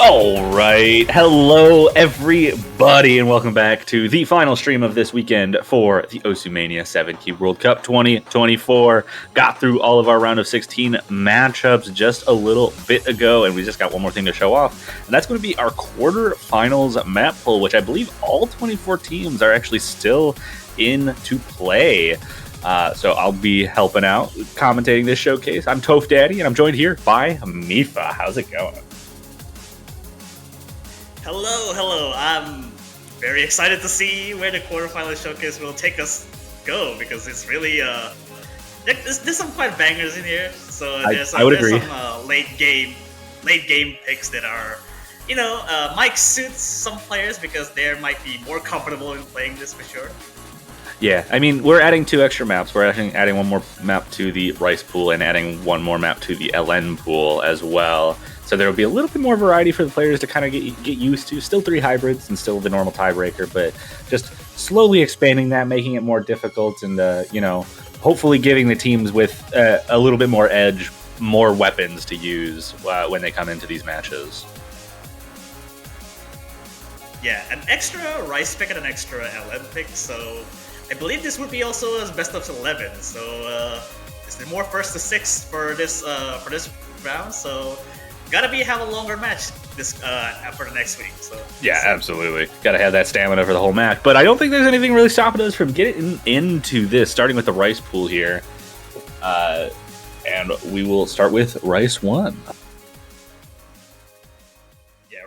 All right. Hello, everybody, and welcome back to the final stream of this weekend for the Mania 7 Key World Cup 2024. Got through all of our round of 16 matchups just a little bit ago, and we just got one more thing to show off, and that's going to be our quarterfinals map pool, which I believe all 24 teams are actually still in to play. So I'll be helping out, commentating this showcase. I'm Toph Daddy, and I'm joined here by Mifa. How's it going? Hello. I'm very excited to see where the quarterfinals showcase will take us because it's really there's some quite bangers in here. So I would agree. Some late game picks that are might suit some players because they might be more comfortable in playing this for sure. Yeah, I mean, we're adding 2 extra maps. We're actually adding one more map to the Rice pool and adding one more map to the LN pool as well. So there will be a little bit more variety for the players to kind of get used to. Still 3 hybrids and still the normal tiebreaker, but just slowly expanding that, making it more difficult, and hopefully giving the teams with a little bit more edge, more weapons to use when they come into these matches. Yeah, an extra Rice pick and an extra LN pick. So I believe this would be also as best of 11. So is there more first to 6 for this round? So gotta have a longer match this for the next week. So yeah, absolutely, gotta have that stamina for the whole match. But I don't think there's anything really stopping us from getting into this. Starting with the Rice pool here, and we will start with Rice 1.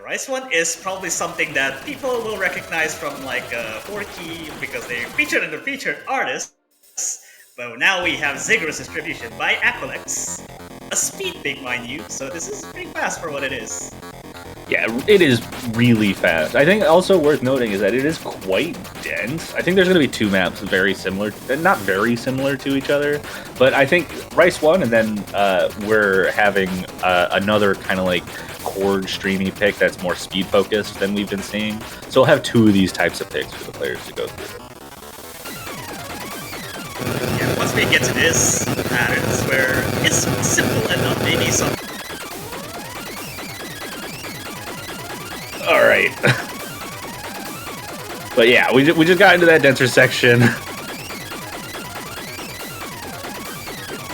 Rice 1 is probably something that people will recognize from like 4Key because they featured in the featured artists. But now we have Ziggurat's distribution by Acolex. A speed pick, mind you, so this is pretty fast for what it is. Yeah, it is really fast. I think also worth noting is that it is quite dense. I think there's going to be 2 maps very similar, not very similar to each other, but I think Rice 1 and then we're having another kind of like chord streamy pick that's more speed focused than we've been seeing. So we'll have 2 of these types of picks for the players to go through. Yeah, once we get to this patterns where it's simple enough, maybe some. All right. But yeah, we just got into that denser section.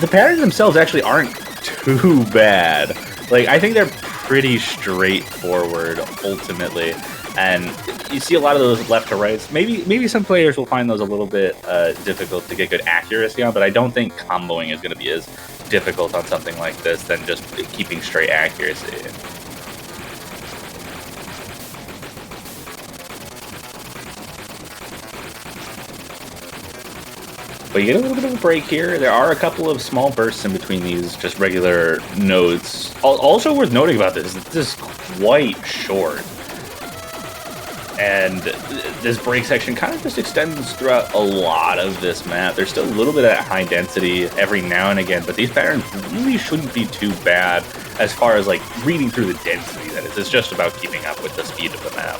The patterns themselves actually aren't too bad. Like, I think they're pretty straightforward ultimately, and you see a lot of those left to rights. Maybe some players will find those a little bit difficult to get good accuracy on, but I don't think comboing is going to be as difficult on something like this than just keeping straight accuracy. But you get a little bit of a break here. There are a couple of small bursts in between these just regular nodes. Also worth noting about this is quite short. And this break section kind of just extends throughout a lot of this map. There's still a little bit of that high density every now and again, but these patterns really shouldn't be too bad as far as like reading through the density that is. It's just about keeping up with the speed of the map.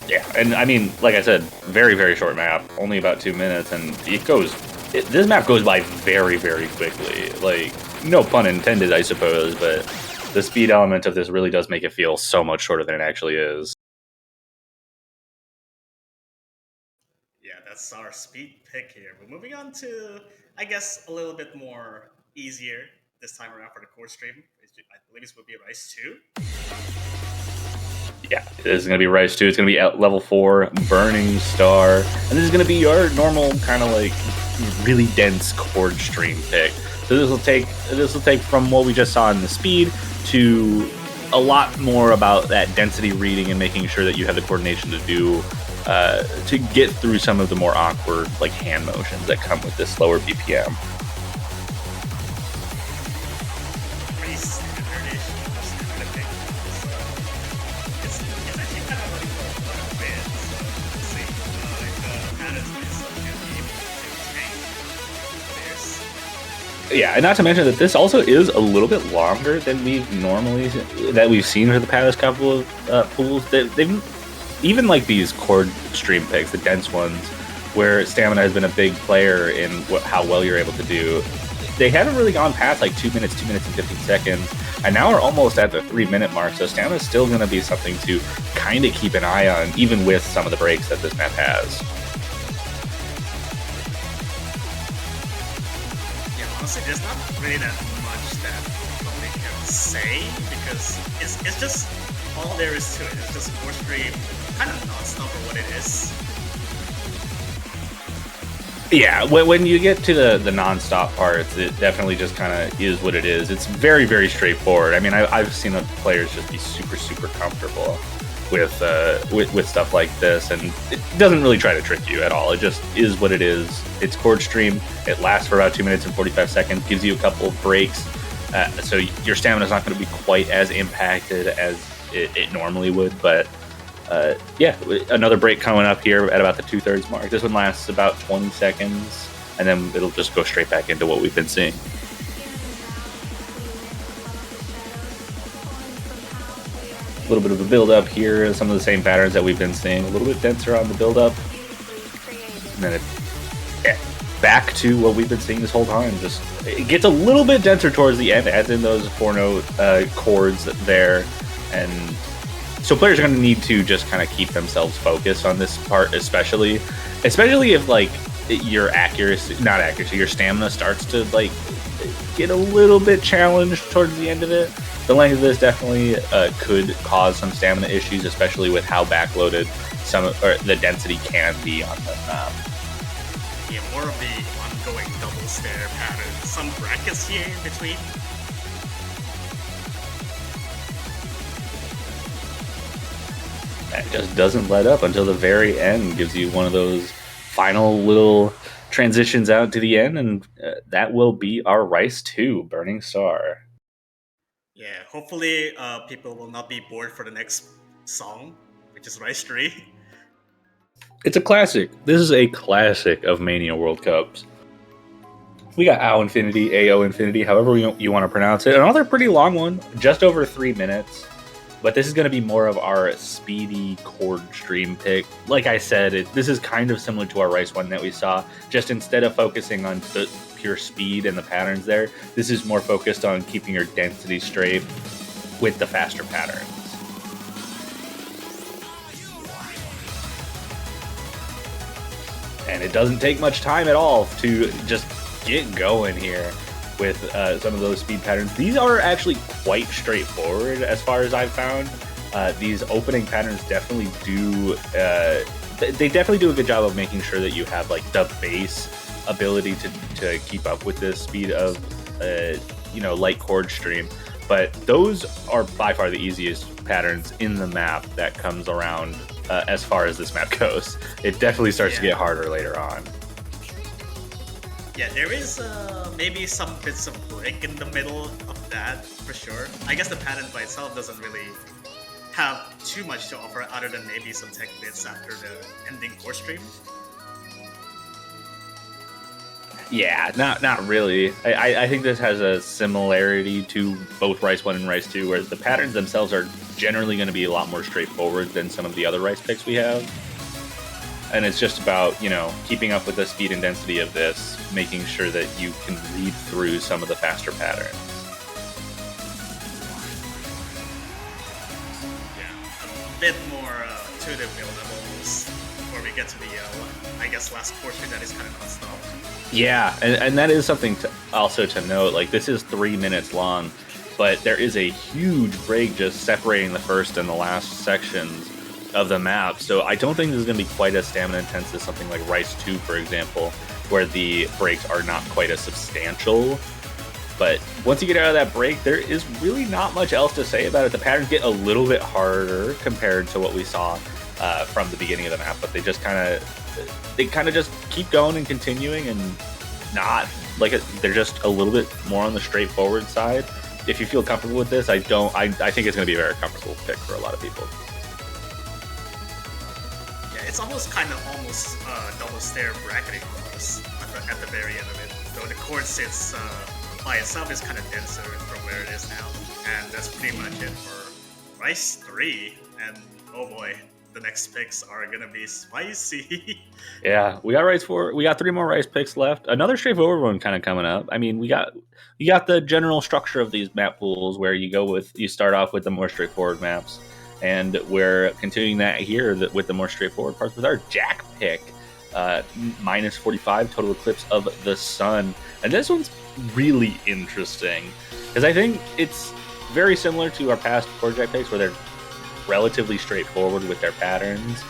Yeah, and I mean, like I said, very, very short map, only about 2 minutes, and this map goes by very, very quickly. Like, no pun intended, I suppose, but the speed element of this really does make it feel so much shorter than it actually is. Yeah, that's our speed pick here. We're moving on to, I guess, a little bit more easier this time around for the core stream. I believe this would be Rice 2. Yeah, this is going to be Rice 2. It's going to be at level 4, Burning Star. And this is going to be your normal kind of like really dense chord stream pick. So this will take from what we just saw in the speed to a lot more about that density reading and making sure that you have the coordination to get through some of the more awkward like hand motions that come with this slower BPM. Yeah, and not to mention that this also is a little bit longer than we've seen for the past couple of pools. They've even like these chord stream picks, the dense ones, where stamina has been a big player in how well you're able to do. They haven't really gone past like 2 minutes and 15 seconds, and now we're almost at the 3-minute mark. So stamina is still going to be something to kind of keep an eye on, even with some of the breaks that this map has. Honestly, there's not really that much that we can say because it's just all there is to it. It's just core stream, kind of non-stop for what it is. Yeah, when you get to the non-stop parts, it definitely just kind of is what it is. It's very, very straightforward. I mean, I've seen players just be super, super comfortable with stuff like this, and it doesn't really try to trick you at all. It just is what it is. It's chord stream. It lasts for about 2 minutes and 45 seconds, gives you a couple of breaks, so your stamina is not going to be quite as impacted as it normally would. But yeah, another break coming up here at about the 2/3 mark. This one lasts about 20 seconds, and then it'll just go straight back into what we've been seeing. A little bit of a build-up here, some of the same patterns that we've been seeing, a little bit denser on the build-up, and then back to what we've been seeing this whole time. Just it gets a little bit denser towards the end, adds in those 4-note chords there, and so players are going to need to just kind of keep themselves focused on this part, especially if like your stamina starts to like get a little bit challenged towards the end of it. The length of this definitely could cause some stamina issues, especially with how backloaded the density can be on the map. Yeah, more of the ongoing double stair pattern. Some brackets here in between. That just doesn't let up until the very end. Gives you one of those final little transitions out to the end, and that will be our Rice 2 Burning Star. Yeah, hopefully people will not be bored for the next song, which is Rice 3. It's a classic. This is a classic of Mania World Cups. We got AO Infinity, however you want to pronounce it. Another pretty long one, just over 3 minutes. But this is going to be more of our speedy chord stream pick. Like I said, this is kind of similar to our Rice one that we saw. Just instead of focusing on the pure speed and the patterns there, this is more focused on keeping your density straight with the faster patterns. And it doesn't take much time at all to just get going here with some of those speed patterns. These are actually quite straightforward as far as I've found. These opening patterns definitely do they definitely do a good job of making sure that you have like the base ability to keep up with the speed of light chord stream. But those are by far the easiest patterns in the map that comes around as far as this map goes. It definitely starts to get harder later on. Yeah, there is maybe some bits of break in the middle of that, for sure. I guess the pattern by itself doesn't really have too much to offer other than maybe some tech bits after the ending core stream. Yeah, not really. I think this has a similarity to both Rice 1 and Rice 2, where the patterns themselves are generally going to be a lot more straightforward than some of the other Rice picks we have. And it's just about, keeping up with the speed and density of this, making sure that you can read through some of the faster patterns. Yeah, a bit more to the build levels before we get to the, last portion that is kind of non-stop. Yeah, and that is something also to note. Like, this is 3 minutes long, but there is a huge break just separating the first and the last sections of the map, so I don't think this is going to be quite as stamina intense as something like Rice 2, for example, where the breaks are not quite as substantial. But once you get out of that break, there is really not much else to say about it. The patterns get a little bit harder compared to what we saw from the beginning of the map, but they kind of just keep going and continuing, and not like they're just a little bit more on the straightforward side. If you feel comfortable with this, I think it's going to be a very comfortable pick for a lot of people. It's almost double stair bracketing almost at the very end of it. Though the chord sits by itself is kind of denser from where it is now, and that's pretty much it for Rice 3. And oh boy, the next picks are gonna be spicy. Yeah, we got Rice 4. We got 3 more Rice picks left. Another straightforward one kind of coming up. I mean, we got the general structure of these map pools where you start off with the more straightforward maps, and we're continuing that here with the more straightforward parts with our Jack pick. Minus 45 total eclipse of the sun, and this one's really interesting because I think it's very similar to our past core Jack picks where they're relatively straightforward with their patterns.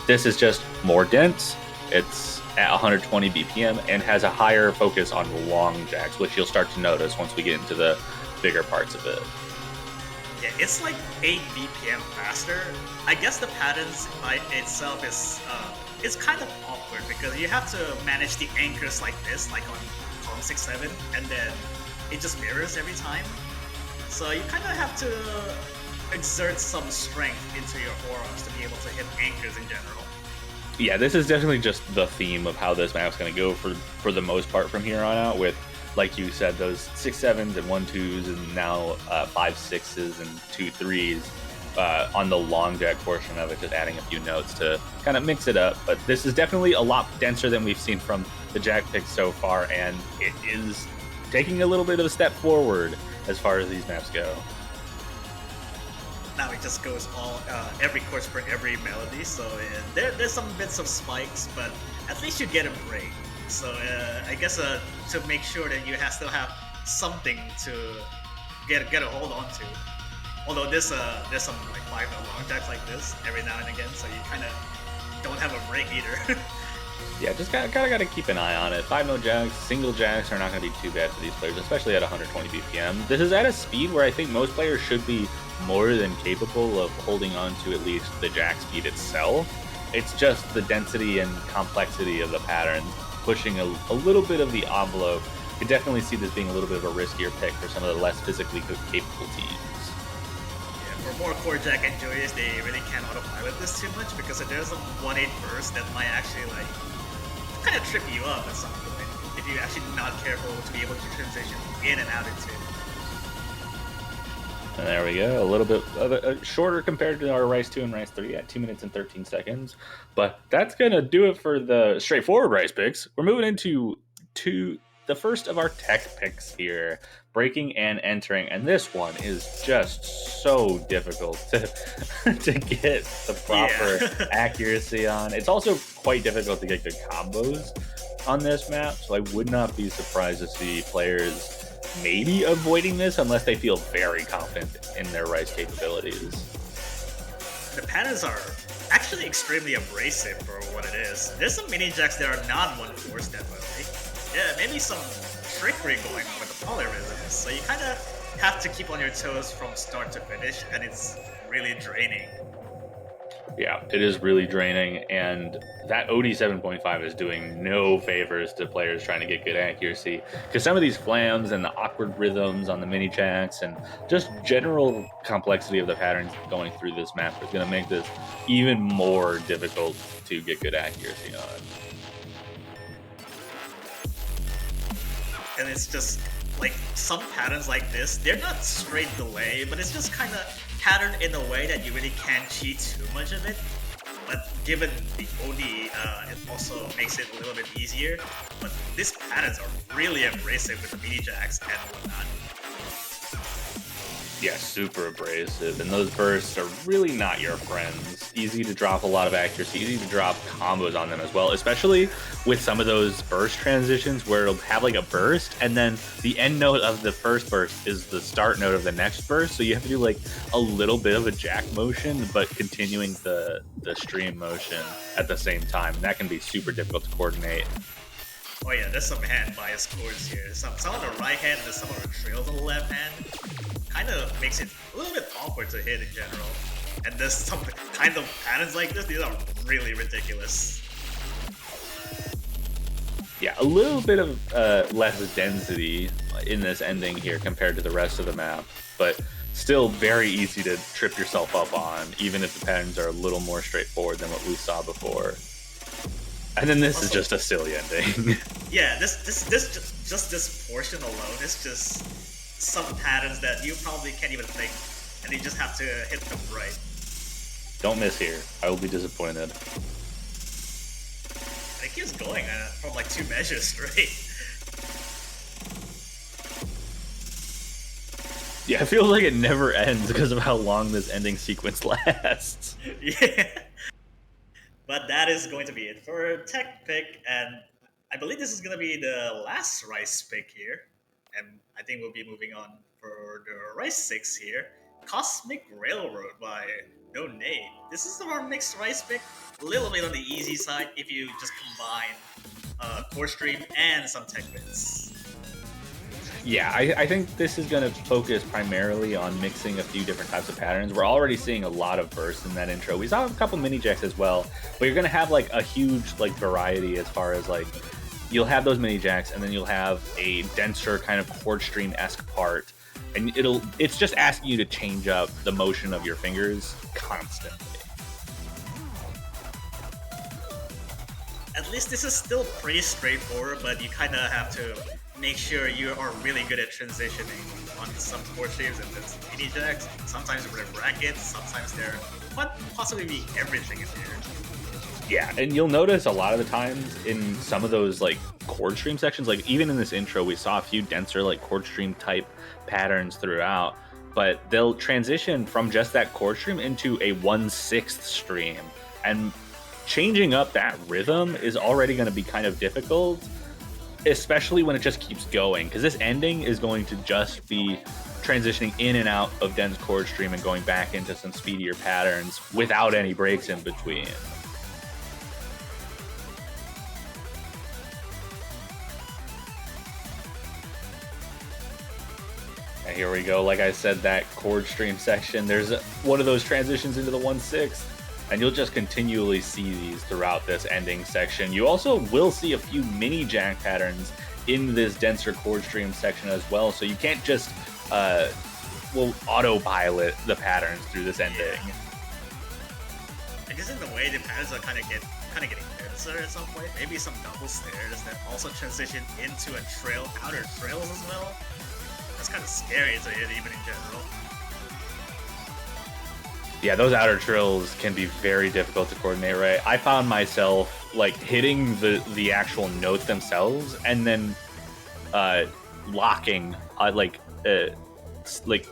This is just more dense. It's at 120 BPM and has a higher focus on long jacks, which you'll start to notice once we get into the bigger parts of it. Yeah, it's like 8 BPM faster. I guess the patterns by itself is it's kind of awkward because you have to manage the anchors like this, like on column 6, 7, and then it just mirrors every time. So you kind of have to exert some strength into your auras to be able to hit anchors in general. Yeah, this is definitely just the theme of how this map's going to go for the most part from here on out, with, like you said, those 6 7s and 1 2s, and now 5 6s and 2 3s on the long jack portion of it, just adding a few notes to kind of mix it up. But this is definitely a lot denser than we've seen from the jack picks so far, and it is taking a little bit of a step forward as far as these maps go. Now it just goes all every chords for every melody, so there's some bits of spikes, but at least you get a break. So I guess to make sure that you still have something to get a hold on to. Although there's some like 5 note long jacks like this every now and again, so you kind of don't have a break either. Yeah, just gotta keep an eye on it. 5 note jacks, single jacks are not gonna be too bad for these players, especially at 120 BPM. This is at a speed where I think most players should be more than capable of holding on to at least the jack speed itself. It's just the density and complexity of the pattern pushing a little bit of the envelope. You can definitely see this being a little bit of a riskier pick for some of the less physically capable teams. Yeah, for more core jack enjoyers, they really can't autopilot this too much because there's a 1-8 burst that might actually like kind of trip you up at some point if you're actually not careful to be able to transition in and out into it. And there we go, a little bit shorter compared to our Rice 2 and Rice 3 at 2 minutes and 13 seconds. But that's going to do it for the straightforward Rice picks. We're moving into the first of our tech picks here, breaking and entering. And this one is just so difficult to get the proper accuracy on. It's also quite difficult to get good combos on this map, so I would not be surprised to see players maybe avoiding this unless they feel very confident in their Rice capabilities. The patterns are actually extremely abrasive for what it is. There's some mini jacks that are not 1/4 definitely. Yeah, maybe some trickery going on with the polyrhythms, so you kind of have to keep on your toes from start to finish, and it's really draining. Yeah, it is really draining, and that OD 7.5 is doing no favors to players trying to get good accuracy, because some of these flams and the awkward rhythms on the mini jacks and just general complexity of the patterns going through this map is going to make this even more difficult to get good accuracy on. And it's just like some patterns like this, they're not straight delay, but it's just kind of patterned in a way that you really can't cheat too much of it. But given the OD, it also makes it a little bit easier. But these patterns are really abrasive with the mini jacks and whatnot. Yeah, super abrasive, and those bursts are really not your friends. Easy to drop a lot of accuracy, easy to drop combos on them as well, especially with some of those burst transitions where it'll have like a burst, and then the end note of the first burst is the start note of the next burst, so you have to do like a little bit of a jack motion, but continuing the stream motion at the same time, and that can be super difficult to coordinate. Oh yeah, there's some hand bias chords here. Some on the right hand and some on the trails on the left hand. Kind of makes it a little bit awkward to hit in general. And there's some kind of patterns like this, these are really ridiculous. Yeah, a little bit of less density in this ending here compared to the rest of the map, but still very easy to trip yourself up on, even if the patterns are a little more straightforward than what we saw before. And then this is Also, just a silly ending. yeah, this portion alone is just some patterns that you probably can't even think, and you just have to hit them right. Don't miss here. I will be disappointed. And it keeps going from like 2 measures straight. Yeah, it feels like it never ends because of how long this ending sequence lasts. Yeah. But that is going to be it for tech pick, and I believe this is going to be the last rice pick here. And I think we'll be moving on for the rice 6 here. Cosmic Railroad by No Name. This is our mixed rice pick. A little bit on the easy side if you just combine core stream and some tech bits. Yeah, I think this is going to focus primarily on mixing a few different types of patterns. We're already seeing a lot of bursts in that intro. We saw a couple mini jacks as well, but you're going to have like a huge like variety as far as like you'll have those mini jacks, and then you'll have a denser kind of chord stream-esque part, and it's just asking you to change up the motion of your fingers constantly. At least this is still pretty straightforward, but you kind of have to make sure you are really good at transitioning on some chord shapes and then mini jacks. Sometimes they're brackets, sometimes they're possibly be everything in here. Yeah, and you'll notice a lot of the times in some of those like chord stream sections, like even in this intro, we saw a few denser like chord stream type patterns throughout, but they'll transition from just that chord stream into a 1/6 stream, and changing up that rhythm is already going to be kind of difficult, especially when it just keeps going, because this ending is going to just be transitioning in and out of dense chord stream and going back into some speedier patterns without any breaks in between. And here we go. Like I said, that chord stream section, there's one of those transitions into the 1/6. And you'll just continually see these throughout this ending section. You also will see a few mini jack patterns in this denser chord stream section as well. So you can't just autopilot the patterns through this ending. Yeah. I guess in the way the patterns are kind of getting denser at some point. Maybe some double snares that also transition into a outer trails as well. That's kind of scary to hit even in general. Yeah, those outer trills can be very difficult to coordinate, right? I found myself like hitting the actual notes themselves and then locking, like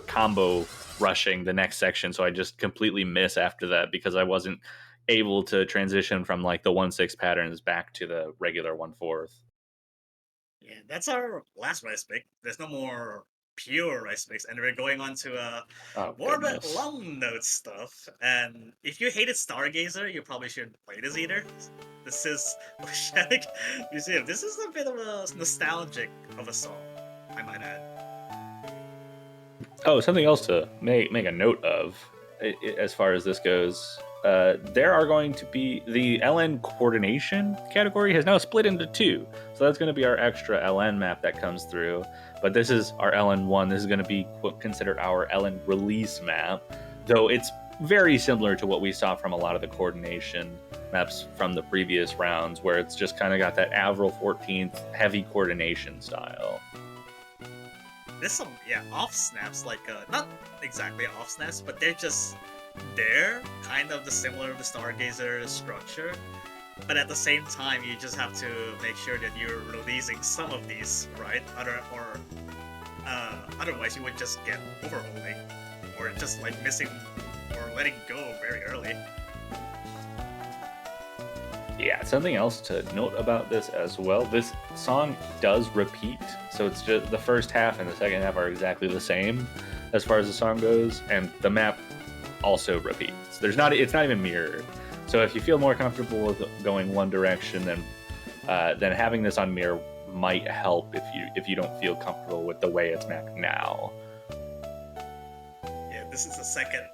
combo rushing the next section, so I just completely miss after that because I wasn't able to transition from like the 1/6 patterns back to the regular 1/4. Yeah, that's our last rice pick. There's no more pure rice picks, and we're going on to more of the Goodness. long note stuff. And if you hated Stargazer, you probably shouldn't play this either. This is Oceanic Museum. This is a bit of a nostalgic of a song, I might add. Oh, something else to make a note of as far as this goes. There are going to be the LN coordination category has now split into 2. So that's going to be our extra LN map that comes through. But this is our LN1. This is going to be considered our LN release map, though it's very similar to what we saw from a lot of the coordination maps from the previous rounds, where it's just kind of got that Avril 14th heavy coordination style. There's some off snaps, like not exactly off snaps, but they're just there, kind of the similar to the Stargazer structure. But at the same time, you just have to make sure that you're releasing some of these, right? Otherwise you would just get overholding, or just like missing or letting go very early. Yeah, something else to note about this as well. This song does repeat, so it's just the first half and the second half are exactly the same as far as the song goes, and the map also repeats. It's not even mirrored. So if you feel more comfortable with going one direction, then having this on mirror might help if you don't feel comfortable with the way it's mapped now. Yeah, this is the second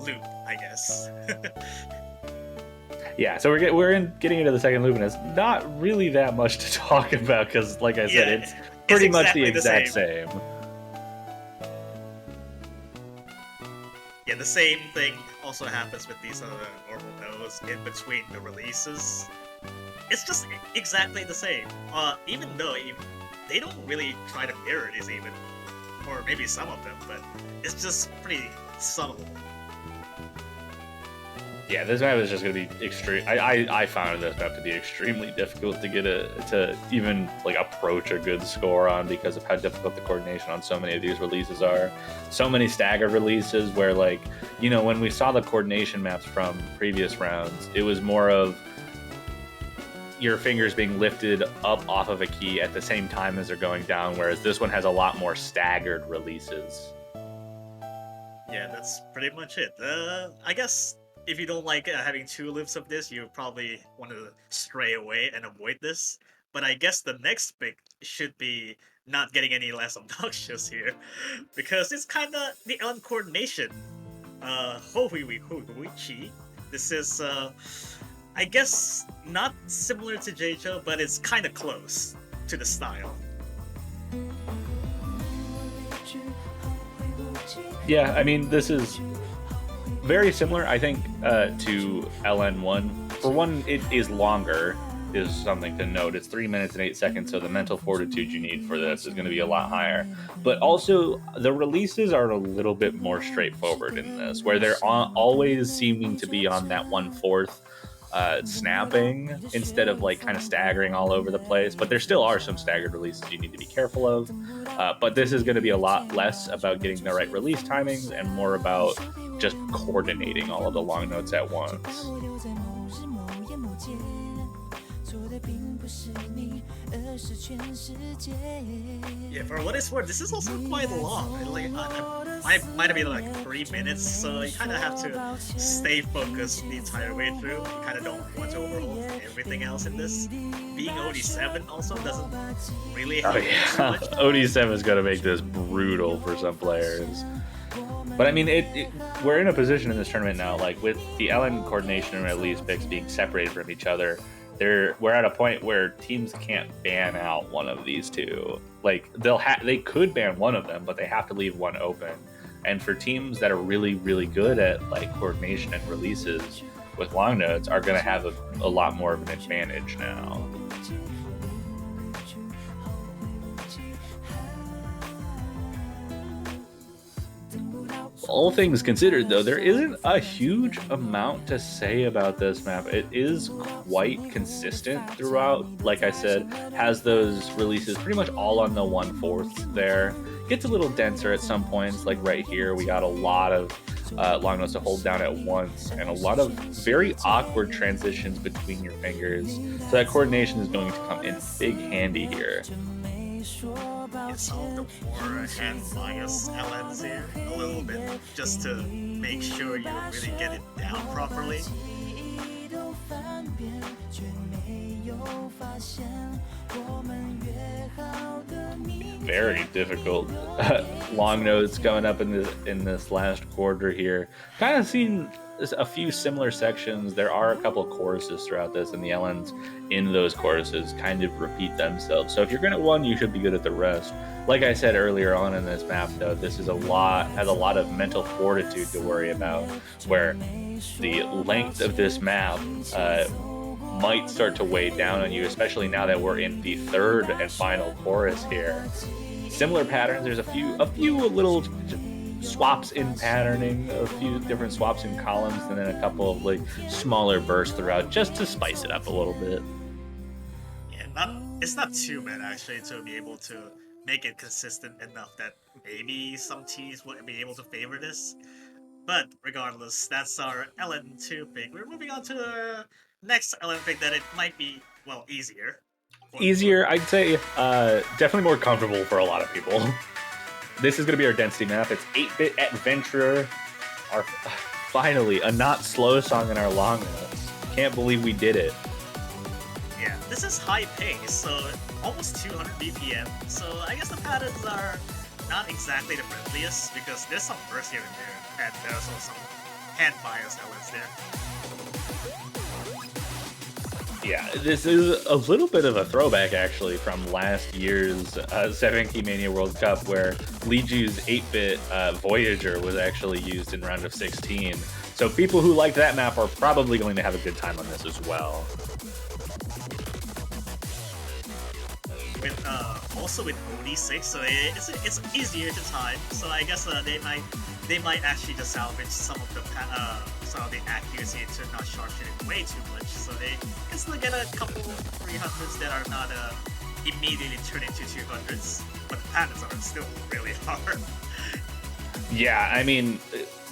loop, I guess. Yeah, so we're getting into the second loop, and it's not really that much to talk about because, like I said, it's pretty much the exact same. Yeah, the same thing also happens with these normal notes in between the releases. it's just exactly the same. Even though they don't really try to mirror this even, or maybe some of them, but it's just pretty subtle. Yeah, this map is just going to be extreme. I found this map to be extremely difficult to get to even like approach a good score on because of how difficult the coordination on so many of these releases are. So many staggered releases where, like, you know, when we saw the coordination maps from previous rounds, it was more of your fingers being lifted up off of a key at the same time as they're going down, whereas this one has a lot more staggered releases. Yeah, that's pretty much it. I guess if you don't like having two loops of this, you probably want to stray away and avoid this. But I guess the next pick should be not getting any less obnoxious here, because it's kind of the uncoordination. Howiwichi. This is, I guess, not similar to Jeicho, but it's kind of close to the style. Yeah, I mean, this is very similar, I think, to LN1. For one, it is longer, is something to note. It's 3 minutes and 8 seconds, so the mental fortitude you need for this is going to be a lot higher. But also, the releases are a little bit more straightforward in this, where they're always seeming to be on that 1/4 snapping instead of like kind of staggering all over the place. But there still are some staggered releases you need to be careful of. But this is going to be a lot less about getting the right release timings and more about just coordinating all of the long notes at once. Yeah, for what it's worth, this is also quite long. Like, might have been like 3 minutes, so you kind of have to stay focused the entire way through. You kind of don't want to overhaul everything else in this. Being OD7 also doesn't really help too much. OD7 is going to make this brutal for some players. But I mean, we're in a position in this tournament now, like with the LN coordination and release picks being separated from each other. We're at a point where teams can't ban out one of these two. Like they could ban one of them, but they have to leave one open. And for teams that are really, really good at like coordination and releases with long notes, are going to have a lot more of an advantage now. All things considered, though, there isn't a huge amount to say about this map. It is quite consistent throughout. Like I said, has those releases pretty much all on the 1/4 there. Gets a little denser at some points, like right here. We got a lot of long notes to hold down at once and a lot of very awkward transitions between your fingers. So that coordination is going to come in big handy here. It's all the more hand bias LNs here a little bit, just to make sure you really get it down properly. Very difficult long notes coming up in this last quarter here. Kind of seen a few similar sections. There are a couple of choruses throughout this, and the LNs in those choruses kind of repeat themselves. So if you're good at one, you should be good at the rest. Like I said earlier on in this map, though, this is has a lot of mental fortitude to worry about, where the length of this map might start to weigh down on you, especially now that we're in the third and final chorus here. Similar patterns. There's a few little swaps in patterning, a few different swaps in columns, and then a couple of like smaller bursts throughout, just to spice it up a little bit. Yeah, it's not too bad actually to be able to make it consistent enough that maybe some teams will be able to favor this. But regardless, that's our LN2 pick. We're moving on to the next LN pick that it might be, well, easier. Easier, I'd say. Definitely more comfortable for a lot of people. This is going to be our density map. It's 8-bit Adventurer. Finally, a not slow song in our long notes. Can't believe we did it. Yeah, this is high pace, so almost 200 BPM. So I guess the patterns are not exactly the friendliest, because there's some burst here and there, and there's also some hand bias elements there. Yeah, this is a little bit of a throwback, actually, from last year's 7-Key Mania World Cup, where Liju's 8-bit Voyager was actually used in round of 16. So people who like that map are probably going to have a good time on this as well. with also with OD6, so it's easier to time. So I guess they might actually just salvage some of the accuracy to not short shoot it way too much. So they can still get a couple 300s that are not immediately turn into 200s, but the patterns are still really hard. Yeah, I mean,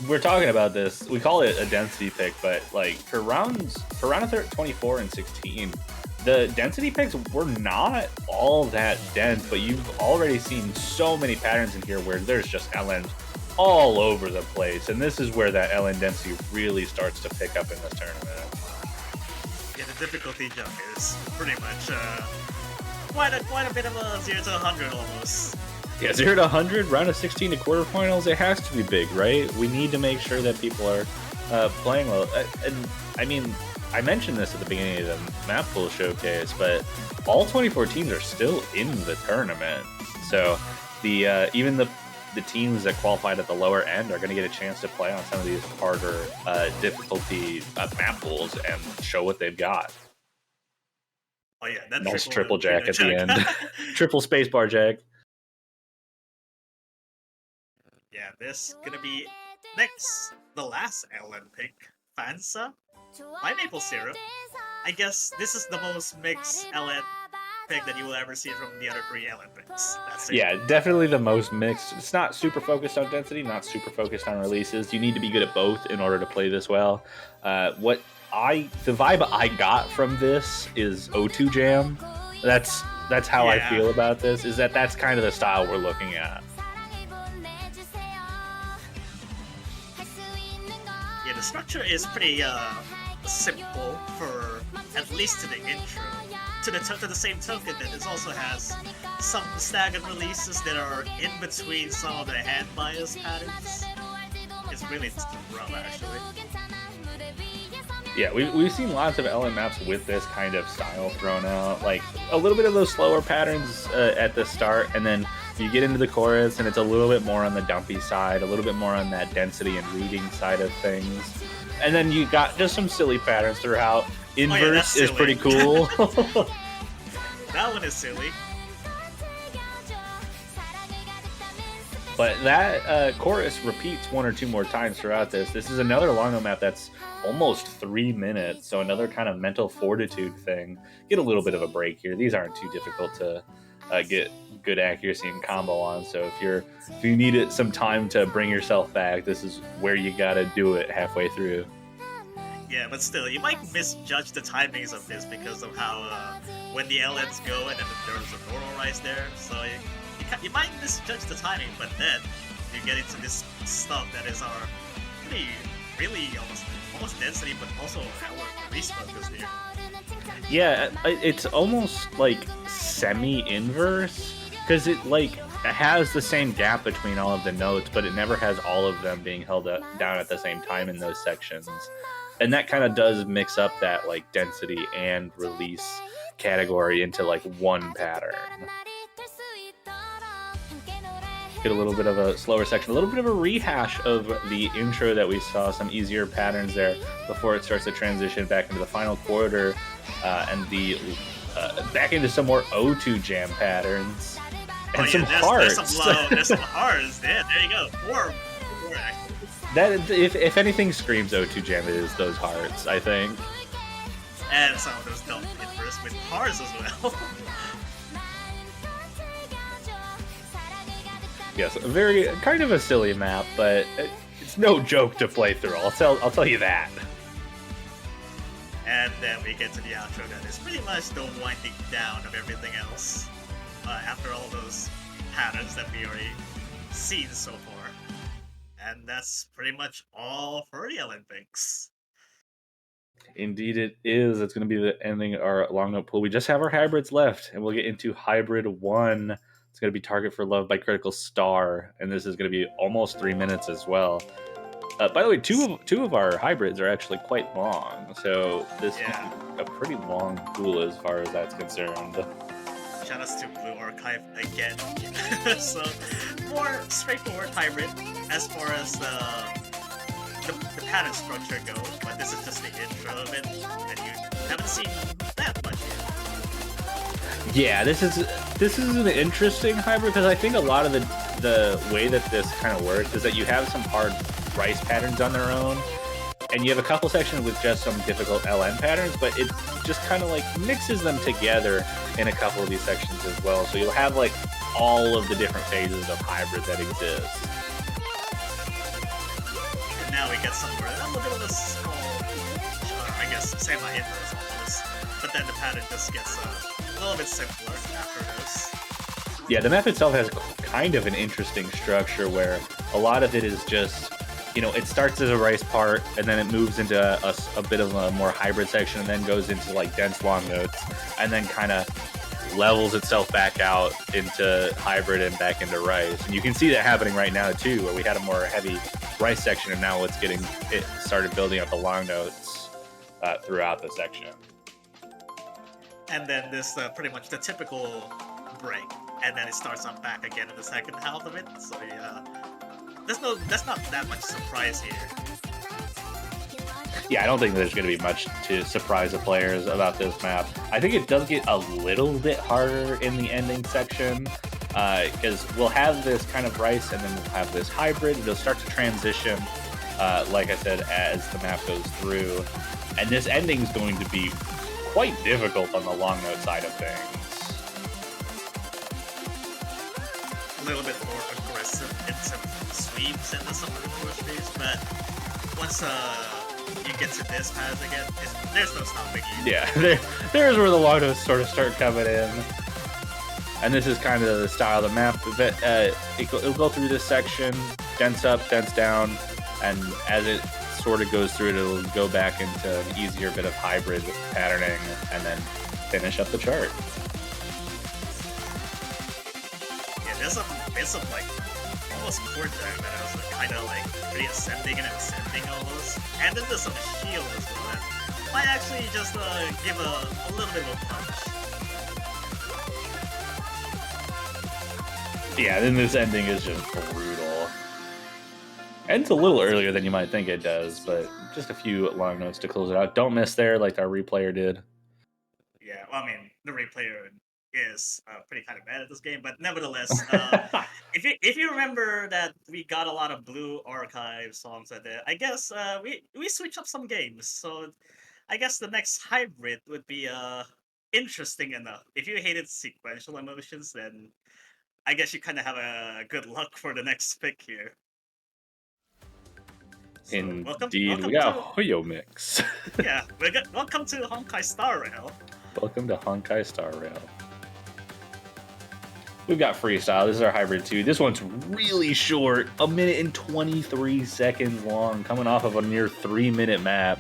we're talking about this. We call it a density pick, but like for round 24 and 16, the density picks were not all that dense, but you've already seen so many patterns in here where there's just LNs all over the place, and this is where that LN density really starts to pick up in this tournament. Yeah, the difficulty jump is pretty much quite a bit of a 0 to 100 almost. Yeah, 0 to 100, round of 16 to quarterfinals, it has to be big, right? We need to make sure that people are playing well. And I mean, I mentioned this at the beginning of the Mappool Showcase, but all 24 teams are still in the tournament. So the even the teams that qualified at the lower end are going to get a chance to play on some of these harder difficulty map pools and show what they've got. Oh yeah, that nice triple jack at the end. Triple spacebar jack. Yeah, this gonna be next, the last LN pick, Fansa by Maple Syrup. I guess this is the most mixed LN pick that you will ever see from the other 3 LN picks. That's it. Yeah, definitely the most mixed. It's not super focused on density, not super focused on releases. You need to be good at both in order to play this well. The vibe I got from this is O2 Jam. That's how I feel about this. Is that's kind of the style we're looking at. Yeah, the structure is pretty simple for at least to the intro. To the same token, that it also has some staggered releases that are in between some of the hand bias patterns. It's really rough, actually. Yeah, we've seen lots of LN maps with this kind of style thrown out. Like, a little bit of those slower patterns at the start, and then you get into the chorus, and it's a little bit more on the dumpy side, a little bit more on that density and reading side of things. And then you got just some silly patterns throughout. Inverse is pretty cool. That one is silly. But that chorus repeats 1 or 2 more times throughout this. This is another long map that's almost 3 minutes, so another kind of mental fortitude thing. Get a little bit of a break here. These aren't too difficult to get good accuracy and combo on, so if you need some time to bring yourself back, this is where you gotta do it halfway through. Yeah, but still, you might misjudge the timings of this because of how when the LNs go and then there's a normal rise there, so you might misjudge the timing, but then you get into this stuff that is our really almost density, but also our release focus here. Yeah, it's almost like semi-inverse, because it has the same gap between all of the notes, but it never has all of them being held down at the same time in those sections. And that kind of does mix up that like density and release category into like one pattern. Get a little bit of a slower section, a little bit of a rehash of the intro that we saw, some easier patterns there before it starts to transition back into the final quarter and the back into some more O2 Jam patterns and some hearts. There's some hearts. Yeah, there you go. Four actually. That if anything screams O2 Jam, it is those hearts, I think. And some of those dumb inverse with hearts as well. Yes, a very kind of a silly map, but it's no joke to play through. I'll tell you that. And then we get to the outro that is pretty much the winding down of everything else. After all those patterns that we already seen so far. And that's pretty much all for the Olympics. Indeed it is. It's going to be the ending of our long note pool. We just have our hybrids left, and we'll get into hybrid 1. It's going to be Target for Love by Critical Star, and this is going to be almost 3 minutes as well. By the way, two of our hybrids are actually quite long, so this is a pretty long pool as far as that's concerned. Shout outs to Blue Archive again. So, more straightforward hybrid as far as the pattern structure goes, but this is just the intro of it, and you haven't seen that much yet. Yeah, this is an interesting hybrid because I think a lot of the way that this kind of works is that you have some hard rice patterns on their own, and you have a couple sections with just some difficult LN patterns, but it just kind of like mixes them together in a couple of these sections as well. So you'll have like all of the different phases of hybrid that exist. And now we get somewhere a little bit of a small, I guess, semi-inverse almost. But then the pattern just gets a little bit simpler after this. Yeah, the map itself has kind of an interesting structure where a lot of it is just, you know, it starts as a rice part and then it moves into a bit of a more hybrid section and then goes into like dense long notes and then kind of levels itself back out into hybrid and back into rice. And you can see that happening right now too, where we had a more heavy rice section and now it started building up the long notes throughout the section. And then this pretty much the typical break, and then it starts up back again in the second half of it. So yeah, that's not that much surprise here. Yeah, I don't think there's going to be much to surprise the players about this map. I think it does get a little bit harder in the ending section because we'll have this kind of rice and then we'll have this hybrid. It'll start to transition, like I said, as the map goes through. And this ending is going to be quite difficult on the long note side of things. A little bit more aggressive in some sweeps and some of the push phase, but once you get to this path again, there's no stopping you. Yeah, there's where the long notes sort of start coming in. And this is kind of the style of the map. It'll go through this section, dense up, dense down, and as it sort of goes through it, it'll go back into an easier bit of hybrid patterning and then finish up the chart. Yeah, there's some like almost chord there that was kind of like pretty ascending and ascending almost, and then there's some shield as well that might actually just give a little bit of a punch. Yeah, then this ending is just brutal. Ends a little earlier than you might think it does, but just a few long notes to close it out. Don't miss there like our replayer did. Yeah, well, I mean, the replayer is pretty kind of bad at this game, but nevertheless, if you remember that we got a lot of Blue Archive songs at there, I guess we switch up some games. So I guess the next hybrid would be interesting enough. If you hated sequential emotions, then I guess you kind of have a good luck for the next pick here. So indeed, we got Hoyo Mix. Yeah, welcome to Honkai Star Rail. Welcome to Honkai Star Rail. We've got Freestyle. This is our hybrid 2. This one's really short, 1 minute and 23 seconds long, coming off of a near 3-minute map.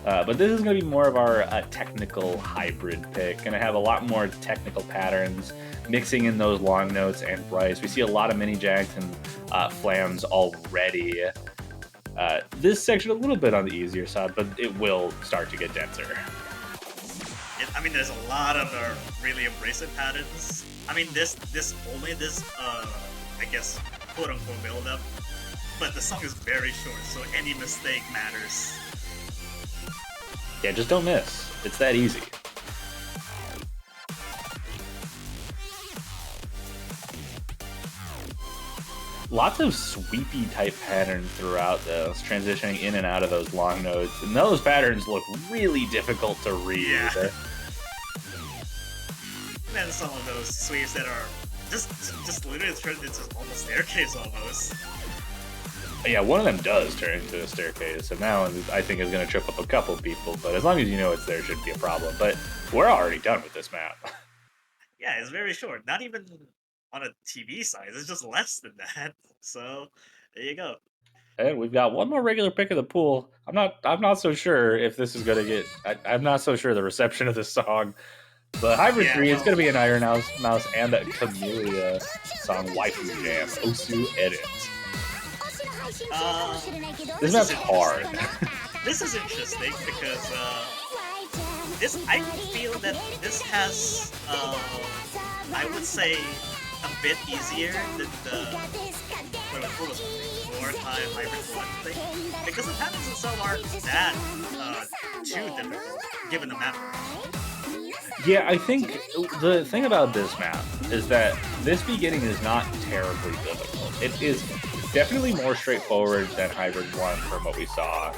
But this is going to be more of our technical hybrid pick. Going to have a lot more technical patterns, mixing in those long notes and rice. We see a lot of mini jacks and flams already. This section a little bit on the easier side, but it will start to get denser. I mean, there's a lot of really abrasive patterns. I mean, this I guess, quote-unquote build-up. But the song is very short, so any mistake matters. Yeah, just don't miss. It's that easy. Lots of sweepy type patterns throughout this, transitioning in and out of those long notes, and those patterns look really difficult to read. Yeah. And then some of those sweeps that are just literally turned into almost staircase almost. Yeah, one of them does turn into a staircase, and now I think is going to trip up a couple people, but as long as you know it's there, shouldn't be a problem. But we're already done with this map. Yeah, it's very short. Not even on a TV size. It's just less than that. So there you go. And we've got one more regular pick of the pool. I'm not so sure if this is going to get... I'm not so sure the reception of this song. But Hybrid 3, it's going to be an Iron Mouse and a Camellia song, Waifu Jam, Osu Edit. This map's hard. This is interesting because I feel that this has I would say a bit easier than the what was it, wartime hybrid one thing, because the patterns themselves aren't that too difficult given the map. Yeah, I think the thing about this map is that this beginning is not terribly difficult. It is definitely more straightforward than Hybrid 1 from what we saw.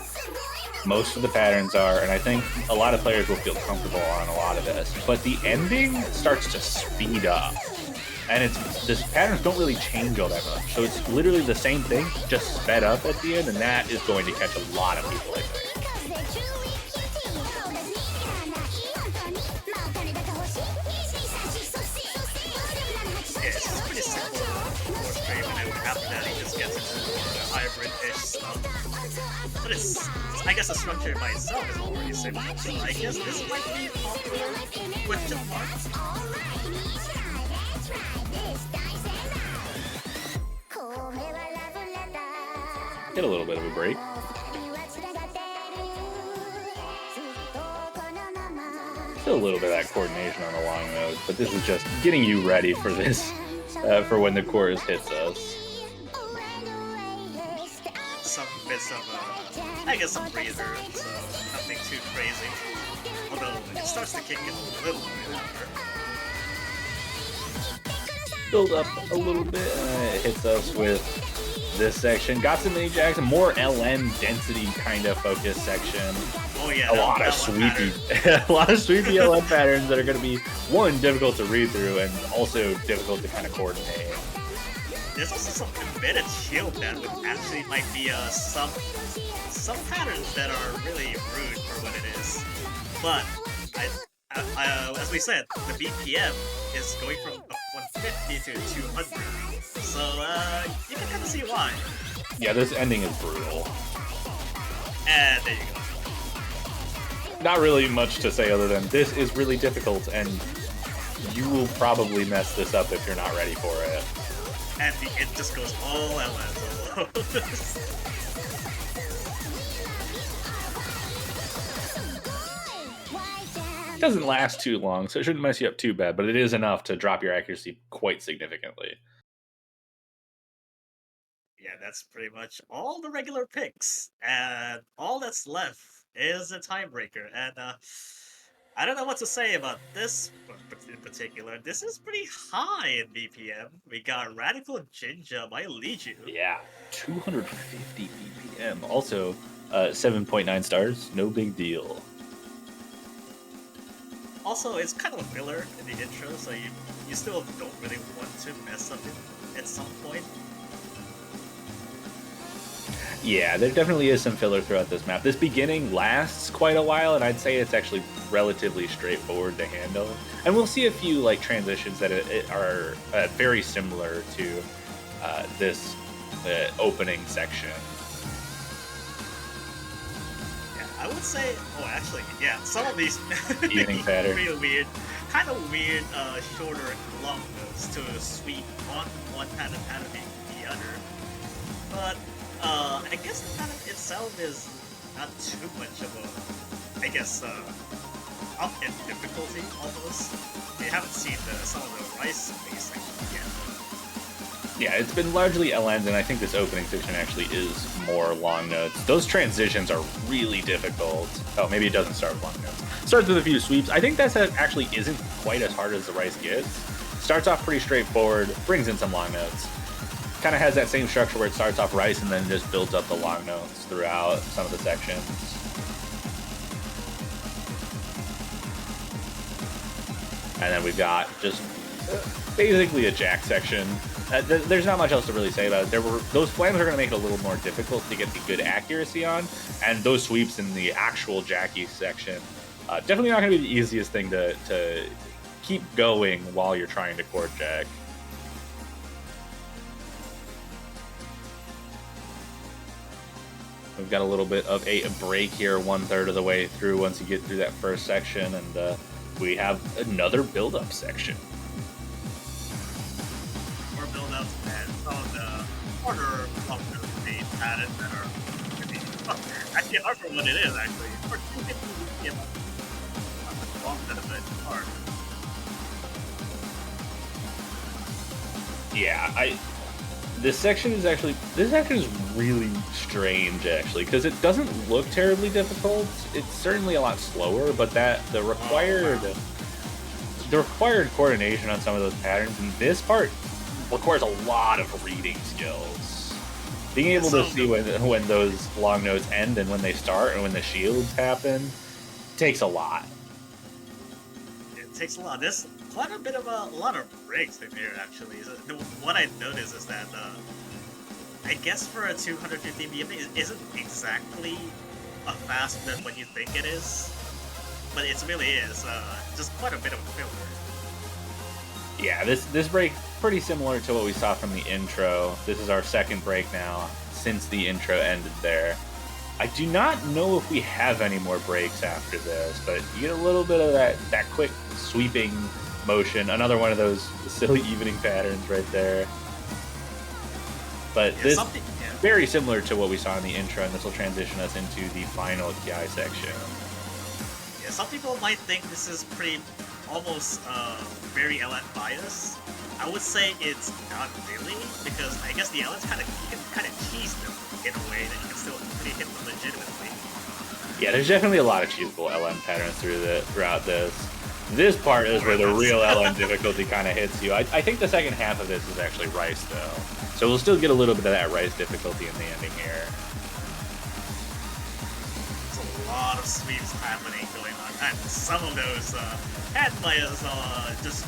Most of the patterns are, and I think a lot of players will feel comfortable on a lot of this, but the ending starts to speed up. And this patterns don't really change all that much. So it's literally the same thing, just sped up at the end, and that is going to catch a lot of people, I think. It's pretty simple warframe, and then after that he just gets into the hybrid-ish stuff. But I guess the structure by itself is already simple, so I guess this might be popular question mark. Get a little bit of a break. Still a little bit of that coordination on the long notes, but this is just getting you ready for this, for when the chorus hits us. Some bits of, I guess some breather, so nothing too crazy. Although it starts to kick in a little bit after. Build up a little bit, it hits us with this section. Got some mini jacks, a more LN density kind of focus section. Oh yeah, a lot of sweepy LN patterns that are going to be, one, difficult to read through, and also difficult to kind of coordinate. There's also some embedded shield that would actually might be some patterns that are really rude for what it is. But as we said, the BPM is going from 150 to 200, so you can kind of see why. Yeah, this ending is brutal. And there you go. Not really much to say other than this is really difficult, and you will probably mess this up if you're not ready for it. And it just goes all LS. It doesn't last too long, so it shouldn't mess you up too bad, but it is enough to drop your accuracy quite significantly. Yeah, that's pretty much all the regular picks, and all that's left is a tiebreaker. And I don't know what to say about this in particular. This is pretty high in BPM. We got Radical Jinja by Liju. Yeah, 250 BPM. Also, 7.9 stars, no big deal. Also, it's kind of a filler in the intro, so you still don't really want to mess up it at some point. Yeah, there definitely is some filler throughout this map. This beginning lasts quite a while, and I'd say it's actually relatively straightforward to handle. And we'll see a few like transitions that are very similar to this opening section. Yeah, I would say. Oh, actually, yeah, some of these Evening pattern. really weird, kind of weird, shorter long notes to sweep on one pattern the other, but. I guess the pattern itself is not too much of a, I guess, up in difficulty almost. We haven't seen some of the rice basic yet. Yeah, it's been largely LNs, and I think this opening section actually is more long notes. Those transitions are really difficult. Oh, maybe it doesn't start with long notes. Starts with a few sweeps. I think that actually isn't quite as hard as the rice gets. Starts off pretty straightforward, brings in some long notes. Kind of has that same structure where it starts off rice and then just builds up the long notes throughout some of the sections. And then we've got just basically a jack section. There's not much else to really say about it. Those flames are going to make it a little more difficult to get the good accuracy on, and those sweeps in the actual jacky section definitely not going to be the easiest thing to keep going while you're trying to court jack. We've got a little bit of a break here, 1/3 of the way through once you get through that first section, and we have another build-up section. More build-ups and some of the harder functions being added that are actually hard for what it is, actually. For 250 BPM, long set of it hard. Yeah, this section is really strange actually, because it doesn't look terribly difficult. It's certainly a lot slower, but the required coordination on some of those patterns in this part requires a lot of reading skills. Being able to see when those long notes end and when they start and when the shields happen takes a lot. It takes a lot. There's quite a bit of a lot of breaks in here actually. What I noticed is that I guess for a 250 BM it isn't exactly a fast than what you think it is, but it really is just quite a bit of a filler. Yeah, this break pretty similar to what we saw from the intro. This is our second break now since the intro ended there. I do not know if we have any more breaks after this, but you get a little bit of that quick sweeping motion. Another one of those silly evening patterns right there. But this very similar to what we saw in the intro, and this will transition us into the final Ki section. Yeah, some people might think this is pretty almost very LN biased. I would say it's not really, because I guess the LNs you can kind of tease them in a way that you can still pretty hit them legitimately. Yeah, there's definitely a lot of cheesable LN patterns throughout this. This part is where the real LN difficulty kind of hits you. I think the second half of this is actually Rice, though. So we'll still get a little bit of that Rice difficulty in the ending here. There's a lot of sweeps happening going on. And some of those had players just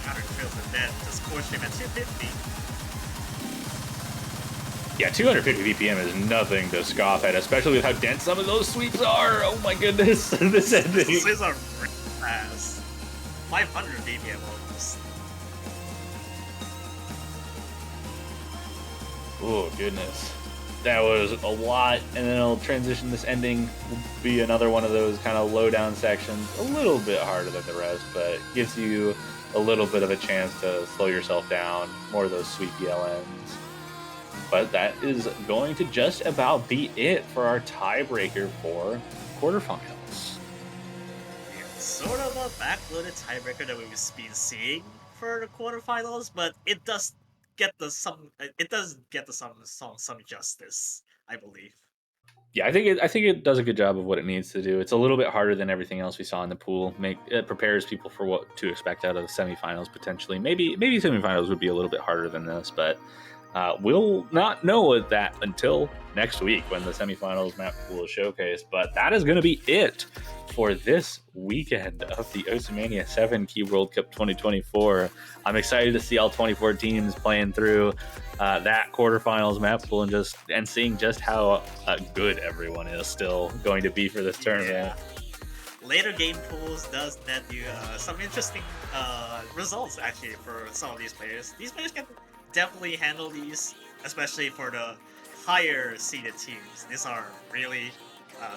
counter trails to death, just core stream at 250. Yeah, 250 BPM is nothing to scoff at, especially with how dense some of those sweeps are. Oh my goodness, this ending. These are really fast. 500 BPM almost. Oh goodness. That was a lot, and then it'll transition. This ending will be another one of those kind of low down sections, a little bit harder than the rest, but gives you a little bit of a chance to slow yourself down, more of those sweepy LNs. But that is going to just about be it for our tiebreaker for quarterfinals. Yeah, sort of a backloaded tiebreaker that we've been seeing for the quarterfinals, but it does get some justice, I believe. Yeah, I think it does a good job of what it needs to do. It's a little bit harder than everything else we saw in the pool. It prepares people for what to expect out of the semifinals potentially. Maybe semifinals would be a little bit harder than this, but we'll not know that until next week when the semifinals Mappool Showcase. But that is going to be it for this weekend of the Osu 7 Key World Cup 2024. I'm excited to see all 24 teams playing through that quarterfinals Mappool and seeing just how good everyone is still going to be for this tournament. Later game pools does net you some interesting results actually for some of these players. These players can definitely handle these, especially for the higher seeded teams. These are really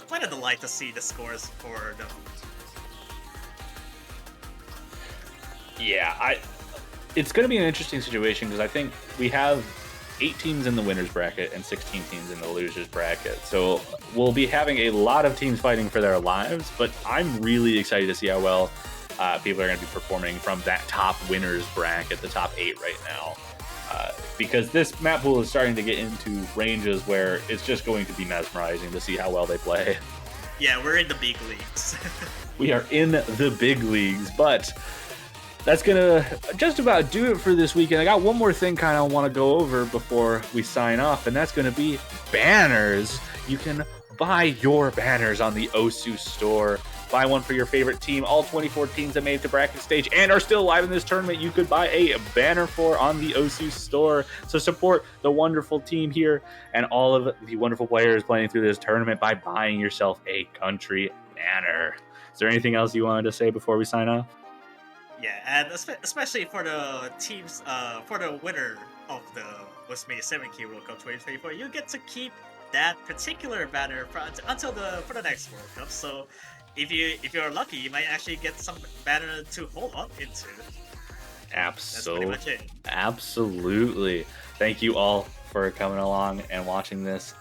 quite a delight to see the scores for them. Yeah, it's going to be an interesting situation because I think we have 8 teams in the winners bracket and 16 teams in the losers bracket. So we'll be having a lot of teams fighting for their lives, but I'm really excited to see how well people are going to be performing from that top winners bracket, the top 8 right now. Because this map pool is starting to get into ranges where it's just going to be mesmerizing to see how well they play. Yeah, we're in the big leagues. We are in the big leagues, but that's gonna just about do it for this weekend. I got one more thing kind of want to go over before we sign off, and that's gonna be banners. You can buy your banners on the Osu store. Buy one for your favorite team. All 24 teams that made it to bracket stage and are still alive in this tournament, you could buy a banner for on the Osu store. So support the wonderful team here and all of the wonderful players playing through this tournament by buying yourself a country banner. Is there anything else you wanted to say before we sign off? Yeah, and especially for the teams, for the winner of the Osu 7 Key World Cup 2024, you get to keep that particular banner for the next World Cup. So if you're lucky, you might actually get some banner to hold on into. Absolutely. That's pretty much it. Absolutely. Thank you all for coming along and watching this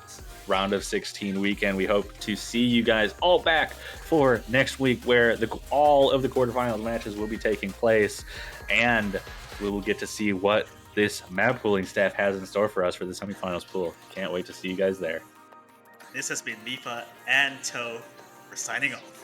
round of 16 weekend. We hope to see you guys all back for next week, where all of the quarterfinals matches will be taking place, and we will get to see what this map pooling staff has in store for us for the semifinals pool. Can't wait to see you guys there. This has been Mifa and Toe. We're signing off.